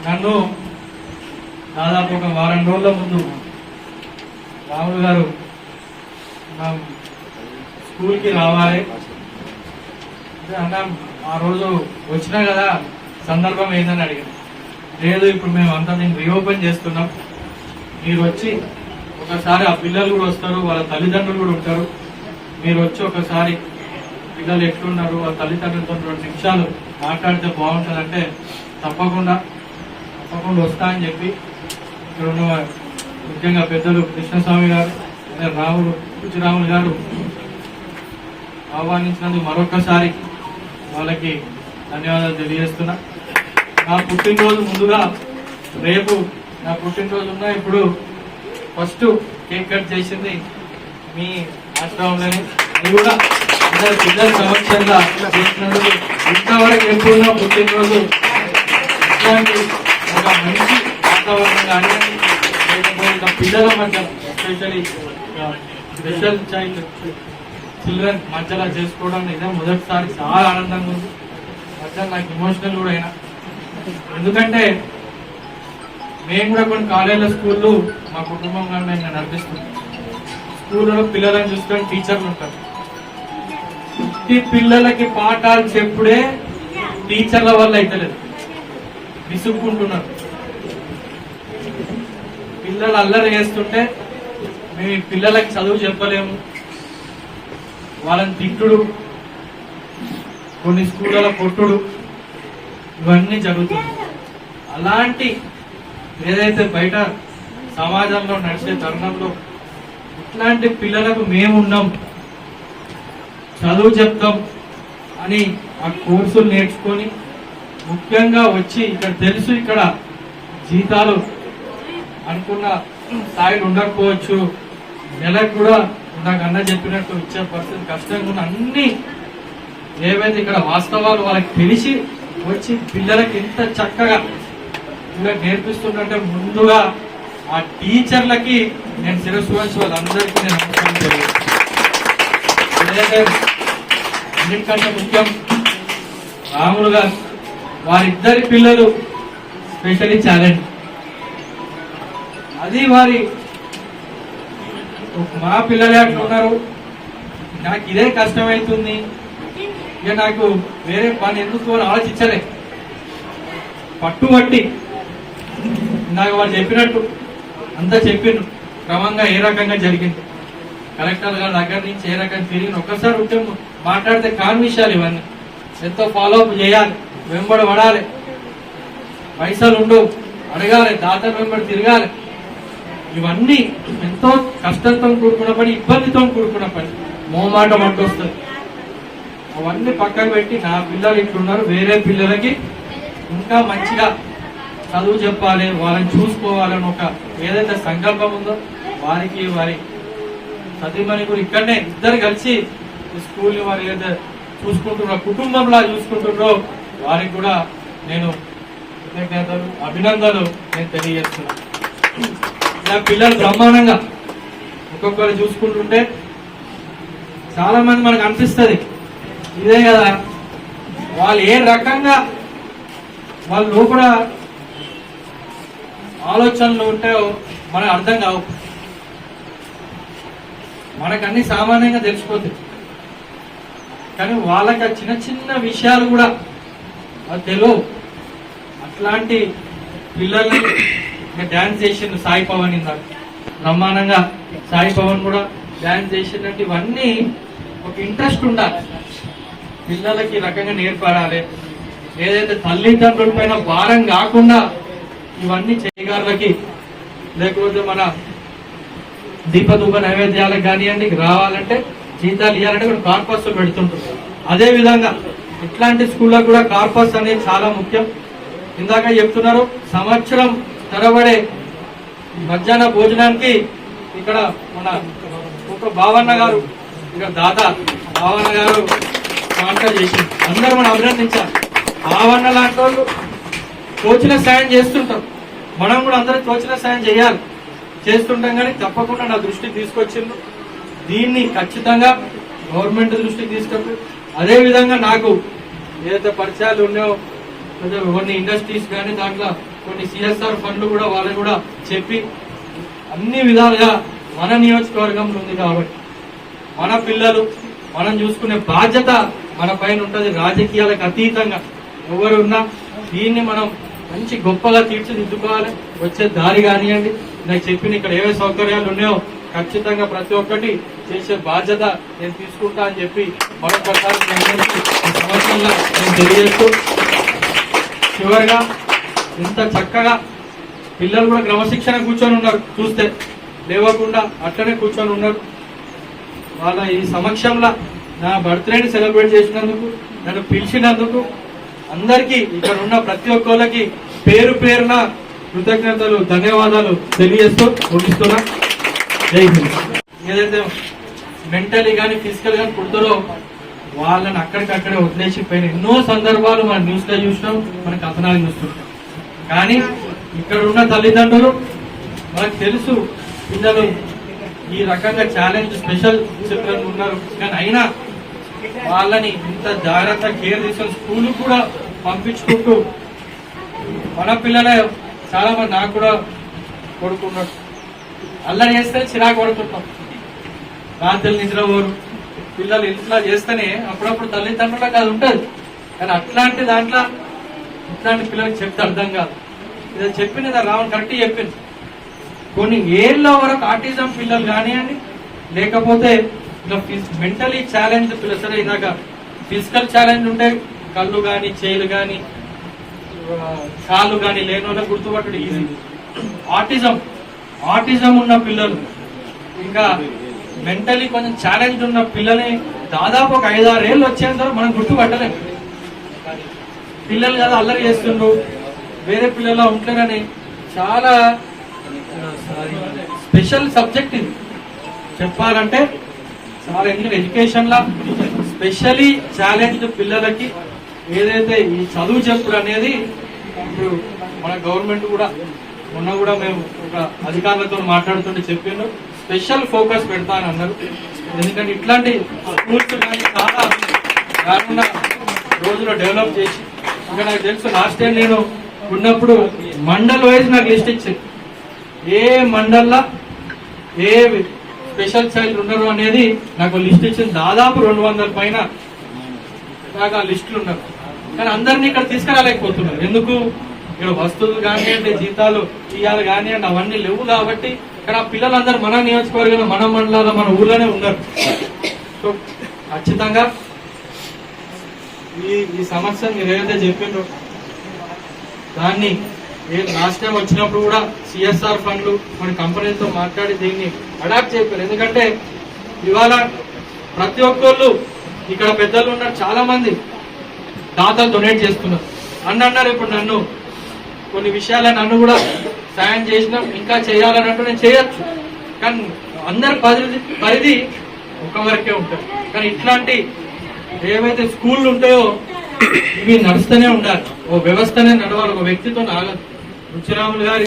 నన్ను దాదాపు ఒక వారం రోజుల ముందు రాములు గారు స్కూల్కి రావాలి అన్న, ఆ రోజు వచ్చినా కదా సందర్భం ఏందని అడిగాను. లేదు, ఇప్పుడు మేము అంతా దీన్ని రీఓపెన్ చేస్తున్నాం, మీరు వచ్చి ఒకసారి ఆ పిల్లలు కూడా వస్తారు, వాళ్ళ తల్లిదండ్రులు కూడా ఉంటారు, మీరు వచ్చి ఒకసారి పిల్లలు ఎట్లున్నారు వాళ్ళ తల్లిదండ్రులతో 2 నిమిషాలు మాట్లాడితే బాగుంటుందంటే తప్పకుండా వస్తా అని చెప్పి ఇక్కడ ఉన్న ముఖ్యంగా పెద్దలు కృష్ణస్వామి గారు, రాములు గారు ఆహ్వానించినందుకు మరొకసారి వాళ్ళకి ధన్యవాదాలు తెలియజేస్తున్నా. నా పుట్టినరోజు ముందుగా రేపు నా పుట్టినరోజు ఉన్నా, ఇప్పుడు ఫస్ట్ కేక్ కట్ చేసింది మీ ఆశ్రమంలోనే, అది కూడా పిల్లల సమక్షంగా చేసినందుకు ఇంతవరకు ఎప్పుడున్నా పుట్టినరోజు ఇట్లాంటి ఒక మంచి వాతావరణం కానీ పిల్లల మధ్య ఎస్పెషలీ స్పెషల్ చైల్డ్ చిల్డ్రన్ మధ్యలో చేసుకోవడం ఇదే మొదటిసారి చాలా ఆనందంగా ఉంది. మధ్య నాకు ఎమోషనల్ కూడా అయినా, ఎందుకంటే మేము కూడా కొన్ని కాలేజీల స్కూళ్ళు మా కుటుంబం కానీ మేము నడిపిస్తున్నాం. స్కూల్లో పిల్లలను చూసుకొని టీచర్లు ఉంటారు, ఈ పిల్లలకి పాఠాలు చెప్పుడే టీచర్ల వల్ల అయితలేదు, విసుక్కుంటున్నారు. పిల్లలు అల్లరి చేస్తుంటే మేము ఈ పిల్లలకి చదువు చెప్పలేము, వాళ్ళని తిట్టుడు, కొన్ని స్కూళ్ళలో కొట్టుడు, ఇవన్నీ జరుగుతుంది. అలాంటి ఏదైతే బయట సమాజంలో నడిచే తరుణంలో ఇట్లాంటి పిల్లలకు మేమున్నాం, చదువు చెప్తాం అని ఆ కోర్సులు నేర్చుకొని ముఖ్యంగా వచ్చి ఇక్కడ తెలుసు, ఇక్కడ జీతాలు అనుకున్న స్థాయిలు ఉండకపోవచ్చు, నెలకు కూడా నాకు అన్న చెప్పినట్టు ఇచ్చే పరిస్థితి కష్టంగా ఉన్న అన్ని ఏవైతే ఇక్కడ వాస్తవాలు వాళ్ళకి తెలిసి వచ్చి పిల్లలకి ఎంత చక్కగా ఇలా నేర్పిస్తుంటే ముందుగా ఆ టీచర్లకి నేను శిరస్సు వచ్చి వాళ్ళందరికీ నేను నమస్కారం తెలియదు. అన్నిటికంటే ముఖ్యం రాములు గారు, వారిద్దరి పిల్లలు స్పెషల్లీ ఛాలెంజ్, అది వారి మా పిల్లలే అట్లా ఉన్నారు, నాకు ఇదే కష్టమవుతుంది, ఇక నాకు వేరే పని ఎందుకు అని ఆలోచించలే, పట్టుబట్టి నాకు వాళ్ళు చెప్పినట్టు అంతా చెప్పిండ్రు. క్రమంగా ఏ రకంగా జరిగింది, కలెక్టర్ గారి దగ్గర నుంచి ఏ రకంగా తిరిగి ఒక్కసారి ఉంటే మాట్లాడితే కాని విషయాలు ఇవన్నీ ఎంతో ఫాలోఅప్ చేయాలి, వెంబడి పడాలి, పైసలు ఉండవు, అడగాలి, దాతలు వెంబడి తిరగాలి, ఇవన్నీ ఎంతో కష్టంతో కూడుకున్న పని, ఇబ్బందితో కూడుకున్న పని, మోమాటం అంటూ వస్తుంది. అవన్నీ పక్కకు పెట్టి నా పిల్లలు ఇట్లున్నారు, వేరే పిల్లలకి ఇంకా మంచిగా చదువు చెప్పాలి, వాళ్ళని చూసుకోవాలని ఒక ఏదైతే సంకల్పం ఉందో వారికి వారి సతీమణి కూడా ఇక్కడనే ఇద్దరు కలిసి స్కూల్ని వారు ఏదైతే చూసుకుంటున్నారో కుటుంబంలా చూసుకుంటున్నారో వారికి కూడా నేను కృతజ్ఞతలు అభినందనలు నేను తెలియజేస్తున్నాను. ఇలా పిల్లలు బ్రహ్మాండంగా ఒక్కొక్కరు చూసుకుంటుంటే చాలా మంది మనకు అనిపిస్తుంది ఇదే కదా, వాళ్ళు ఏ రకంగా వాళ్ళ లోపల ఆలోచనలు ఉంటాయో మనకు అర్థం కావు, మనకన్నీ సామాన్యంగా తెలిసిపోతాయి, కానీ వాళ్ళకి ఆ చిన్న చిన్న విషయాలు కూడా అది తెలియవు. అట్లాంటి పిల్లల్ని డాన్స్ చేసిండు సాయి పవన్, ఇందాక బ్రహ్మాండంగా సాయి పవన్ కూడా డాన్స్ చేసినట్టు ఇవన్నీ ఒక ఇంట్రెస్ట్ ఉండాలి, పిల్లలకి రకంగా నేర్పడాలి, ఏదైతే తల్లిదండ్రుల పైన భారం కాకుండా ఇవన్నీ చేయగారులకి, లేకపోతే మన దీపదూప నైవేద్యాలకు కానివ్వండి రావాలంటే జీతాలు ఇవ్వాలంటే కూడా కార్పస్ పెడుతుంటారు. అదే విధంగా ఇట్లాంటి స్కూళ్ళకు కూడా కార్పస్ అనేది చాలా ముఖ్యం. ఇందాక చెప్తున్నారు, సంవత్సరం తరబడే మధ్యాహ్న భోజనానికి ఇక్కడ మన ఒక భావన్న గారు, ఇక్కడ దాత భావన్న గారు స్పాన్సర్ చేసి అందరూ మనం అభినందించాలి. భావన్న లాంటి వాళ్ళు తోచిన సాయం చేస్తుంటాం, మనం కూడా అందరూ తోచిన సాయం చేస్తుంటాం, కానీ తప్పకుండా నా దృష్టికి తీసుకొచ్చిండ్రు. దీన్ని ఖచ్చితంగా గవర్నమెంట్ దృష్టికి తీసుకెళ్ళి అదే విధంగా నాకు ఏదైతే పరిచయాలు ఉన్నాయో కొన్ని ఇండస్ట్రీస్ కానీ దాంట్లో కొన్ని సిఎస్ఆర్ ఫండ్లు కూడా వాళ్ళు కూడా చెప్పి అన్ని విధాలుగా మన నియోజకవర్గంలో ఉంది కాబట్టి మన పిల్లలు మనం చూసుకునే బాధ్యత మన పైన ఉంటుంది. రాజకీయాలకు అతీతంగా ఎవరున్నా దీన్ని మనం మంచి గొప్పగా తీర్చిదిద్దుకోవాలి. వచ్చే దారి కానివ్వండి, నాకు చెప్పిన ఇక్కడ ఏవే సౌకర్యాలు ఉన్నాయో ఖచ్చితంగా ప్రతి ఒక్కటి చేసే బాధ్యత నేను తీసుకుంటా అని చెప్పి మరొకసారి సంవత్సరంలో నేను తెలియజేస్తూ చివరిగా ఇంత చక్కగా పిల్లలు కూడా క్రమశిక్షణ కూర్చొని ఉన్నారు. చూస్తే లేవకుండా అట్లనే కూర్చొని ఉన్నారు. వాళ్ళ ఈ సమక్షంలో నా బర్త్డేని సెలబ్రేట్ చేసినందుకు, నన్ను పిలిచినందుకు అందరికీ ఇక్కడ ఉన్న ప్రతి ఒక్కరికి పేరు పేరున కృతజ్ఞతలు, ధన్యవాదాలు తెలియజేస్తూ ముగిస్తున్నా. జై హింద్. ఏదైతే మెంటలీ కానీ ఫిజికల్ కానీ పుడతారో వాళ్ళని అక్కడికక్కడే వదిలేసిపోయిన ఎన్నో సందర్భాలు మనం న్యూస్ లో చూసినాం, మన కథనాలు చూస్తుంటాం. కానీ ఇక్కడ ఉన్న తల్లిదండ్రులు మనకు తెలుసు పిల్లలు ఈ రకంగా ఛాలెంజ్ స్పెషల్ చిల్డ్రన్ ఉన్నారు, కానీ అయినా వాళ్ళని ఇంత జాగ్రత్త కేర్ తీసుకొని స్కూల్ కూడా పంపించుకుంటూ మన పిల్లలే చాలా మంది నాకు కూడా కొడుకున్నాడు. అల్లరి చేస్తే చిరాకు పడుతుంటాం, రాత్రులు నిద్ర పోరు, పిల్లలు ఇంట్లో చేస్తేనే అప్పుడప్పుడు తల్లిదండ్రులకు అది ఉంటుంది. కానీ అట్లాంటి దాంట్లో ఇట్లాంటి పిల్లలకి చెప్తే అర్థం కాదు. ఇది చెప్పింది రావణ్ కరెక్ట్ చెప్పింది. కొన్ని ఏళ్ళ వరకు ఆటిజం పిల్లలు కానివ్వండి, లేకపోతే ఇలా మెంటలీ ఛాలెంజ్ పిల్లలు, సరే ఇందాక ఫిజికల్ ఛాలెంజ్ ఉంటాయి, కళ్ళు కానీ చేతులు కానీ కాళ్ళు కానీ లేని వాళ్ళకి గుర్తుపట్టడం ఈజీ. ఆటిజం ఉన్న పిల్లలు ఇంకా మెంటలీ కొంచెం ఛాలెంజ్ ఉన్న పిల్లల్ని దాదాపు ఒక 5-6 ఏళ్ళు వచ్చేంత మనం గుర్తుపట్టలేము. పిల్లలు కదా అల్లరి చేస్తుండ్రు, వేరే పిల్లలు ఉంటారని చాలా స్పెషల్ సబ్జెక్ట్ ఇది చెప్పాలంటే. చాలా ఎందుకంటే ఎడ్యుకేషన్ లా స్పెషలీ ఛాలెంజ్డ్ పిల్లలకి ఏదైతే ఈ చదువు చెప్పుడు అనేది ఇప్పుడు మన గవర్నమెంట్ కూడా మొన్న కూడా మేము ఒక అధికారులతో మాట్లాడుతుంటే చెప్పిండు స్పెషల్ ఫోకస్ పెడతాను అన్నారు. ఎందుకంటే ఇట్లాంటి స్కూల్స్ కానీ చాలా రానున్న రోజుల్లో డెవలప్ చేసి, ఇంకా నాకు తెలుసు లాస్ట్ టైం నేను ఉన్నప్పుడు మండల్ వైజ్ నాకు లిస్ట్ ఇచ్చింది, ఏ మండల్లో ఏ స్పెషల్ చైల్డ్ ఉన్నారు అనేది నాకు లిస్ట్ ఇచ్చింది. దాదాపు 200 పైన దాకా లిస్టులు ఉన్నారు. కానీ అందరినీ ఇక్కడ తీసుకురాలేకపోతున్నారు. ఎందుకు? ఇక్కడ వస్తువులు కానివ్వండి, జీతాలు ఇయ్యాలి కానివ్వండి, అవన్నీ లేవు కాబట్టి ఇక్కడ పిల్లలందరూ మన నియోజకవర్గంలో, మన మండలాల్లో, మన ఊర్లోనే ఉన్నారు. సో ఖచ్చితంగా ఈ సమస్య మీరు ఏదైతే చెప్పిండ్రో దాన్ని లాస్ట్ టైం వచ్చినప్పుడు కూడా సిఎస్ఆర్ ఫండ్లు మన కంపెనీలతో మాట్లాడి దీన్ని అడాప్ట్ చేయలేదు. ఎందుకంటే ఇవాళ ప్రతి ఒక్కళ్ళు ఇక్కడ పెద్దలు ఉన్నారు, చాలా మంది దాతలు డొనేట్ చేస్తున్నారు. అన్నారు ఇప్పుడు నన్ను కొన్ని విషయాలు నన్ను కూడా సాయం చేసినాం, ఇంకా చేయాలని అంటూ నేను చేయొచ్చు. కానీ అందరి పరిధి ఒక వరకే ఉంటుంది. కానీ ఇట్లాంటి ఏవైతే స్కూళ్ళు ఉంటాయో ఇవి నడుస్తూనే ఉండాలి. ఓ వ్యవస్థనే నడవాలి, ఒక వ్యక్తితో ఆగదు. రుచిరాములు గారి